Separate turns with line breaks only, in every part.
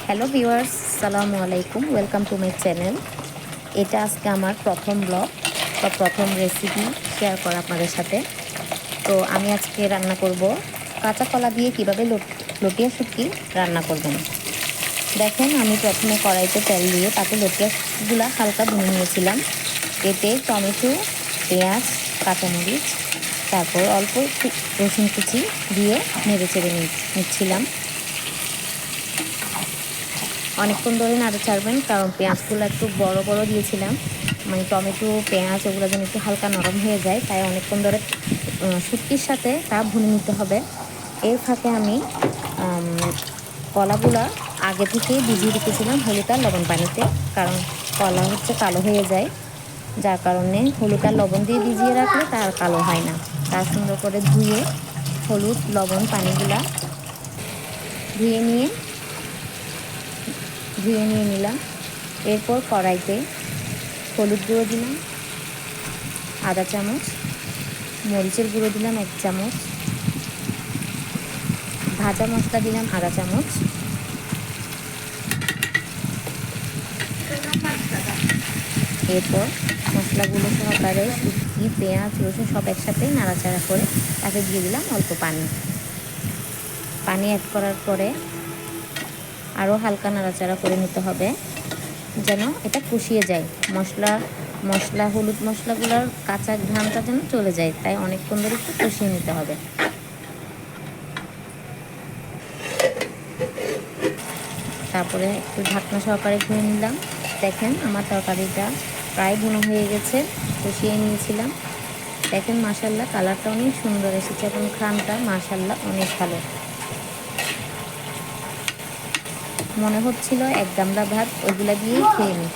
Hello viewers, আসসালামু আলাইকুম। Welcome to my channel. এটা আজকে আমার প্রথম ব্লগ বা প্রথম রেসিপি শেয়ার করা আপনাদের সাথে। তো আমি আজকে রান্না করব কাঁচা কলা দিয়ে কীভাবে লটিয়া শুটকি রান্না করবেন। দেখেন, আমি প্রথমে কড়াইতে তেল দিয়ে তাতে লটিয়াগুলা হালকা ভুনে নিয়েছিলাম। এতে টমেটো, পেঁয়াজ, কাঁচামরিচ, তারপর অল্প একটু রসুন কুচি দিয়ে নেড়ে চেড়ে নিচ্ছিলাম। অনেকক্ষণ ধরে নাড়া ছাড়বেন, কারণ পেঁয়াজগুলো একটু বড় বড় দিয়েছিলাম, মানে টমেটো পেঁয়াজ ওগুলো যেন একটু হালকা নরম হয়ে যায়, তাই অনেকক্ষণ ধরে শুটকির সাথে তা ভুনে নিতে হবে। এর ফাঁকে আমি কলাগুলা আগে থেকেই ভিজিয়ে রেখেছিলাম হলুদ আর লবণ পানিতে, কারণ কলা হচ্ছে কালো হয়ে যায়, যার কারণে হলুদ আর লবণ দিয়ে ভিজিয়ে রাখলে তার কালো হয় না। তা সুন্দর করে ধুয়ে হলুদ লবণ পানিগুলা ধুয়ে নিয়ে নিলাম। এরপর কড়াইতে হলুদ গুঁড়ো দিলাম আধা চামচ, মরিচের গুঁড়ো দিলাম 1 চামচ, ভাজা মশলা দিলাম আধা চামচ, এরপর মশলাগুলো সহকারে শুটকি পেঁয়াজ রসুন সব একসাথে নাড়াচাড়া করে তাতে দিয়ে দিলাম অল্প পানি অ্যাড করার পরে আরও হালকা নাড়াচাড়া করে নিতে হবে, যেন এটা কষিয়ে যায়। মশলা হলুদ মশলাগুলোর কাঁচা ঘ্রাণটা যেন চলে যায়, তাই অনেকক্ষণ ধরে একটু কষিয়ে নিতে হবে। তারপরে একটু ঢাকনা সহকারে ধুয়ে নিলাম। দেখেন, আমার তরকারিটা প্রায় ভুনো হয়ে গেছে, কষিয়ে নিয়েছিলাম। দেখেন, মাশাল্লাহ কালারটা অনেক সুন্দর এসেছে এবং ঘ্রাণটা মাশাল্লাহ অনেক ভালো। মনে হচ্ছিল এক গামলা ভাত ওইগুলা দিয়েই খেয়ে নিই,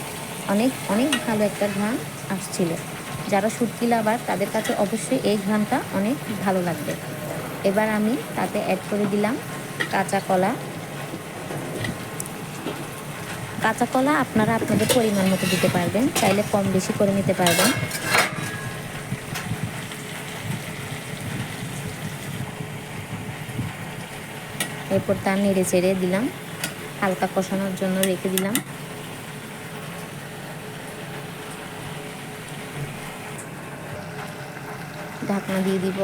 অনেক অনেক ভালো একটা ঘ্রাণ আসছিল। যারা শুটকি লাভার তাদের কাছে অবশ্যই এই ঘ্রাণটা অনেক ভালো লাগবে। এবার আমি তাতে অ্যাড করে দিলাম কাঁচা কলা। কাঁচা কলা আপনারা আপনাদের পরিমাণ মতো দিতে পারবেন, চাইলে কম বেশি করে নিতে পারবেন। এরপর তা নেড়ে চেড়ে দিলাম, হালকা কষানোর জন্য রেখে দিলাম। ঢাকনা দিয়ে দিব।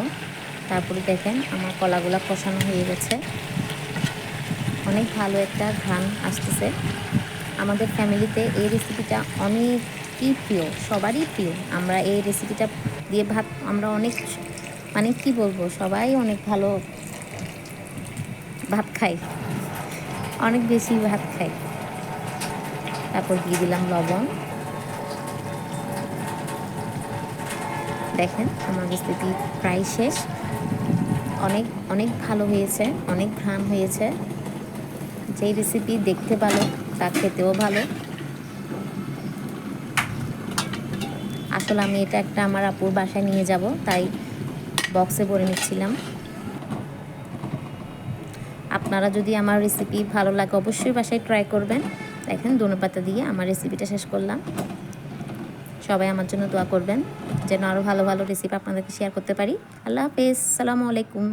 তারপরে দেখেন, আমার কলাগুলা কষানো হয়ে গেছে, অনেক ভালো একটা ঘ্রাণ আসতেছে। আমাদের ফ্যামিলিতে এই রেসিপিটা অনেকই প্রিয়, সবারই প্রিয়। আমরা এই রেসিপিটা দিয়ে ভাত আমরা অনেক, মানে কি বলবো, সবাই অনেক ভালো ভাত খাই, অনেক বেশি ভাত খাই। তারপর দিয়ে দিলাম লবণ। দেখেন, আমার রেসিপি প্রায় শেষ। অনেক অনেক ভালো হয়েছে, অনেক ঘ্রাণ হয়েছে। যেই রেসিপি দেখতে ভালো তা খেতেও ভালো। আসলে আমি এটা একটা আমার আপুর বাসায় নিয়ে যাব, তাই বক্সে ভরে নিচ্ছিলাম। আপনারা যদি আমার রেসিপি ভালো লাগে অবশ্যই বাসায় ট্রাই করবেন। দেখেন, ধনেপাতা দিয়ে আমার রেসিপিটা শেষ করলাম। সবাই আমার জন্য দোয়া করবেন যেন আরও ভালো ভালো রেসিপি আপনাদেরকে শেয়ার করতে পারি। আল্লাহ হাফেজ, আসসালামু আলাইকুম।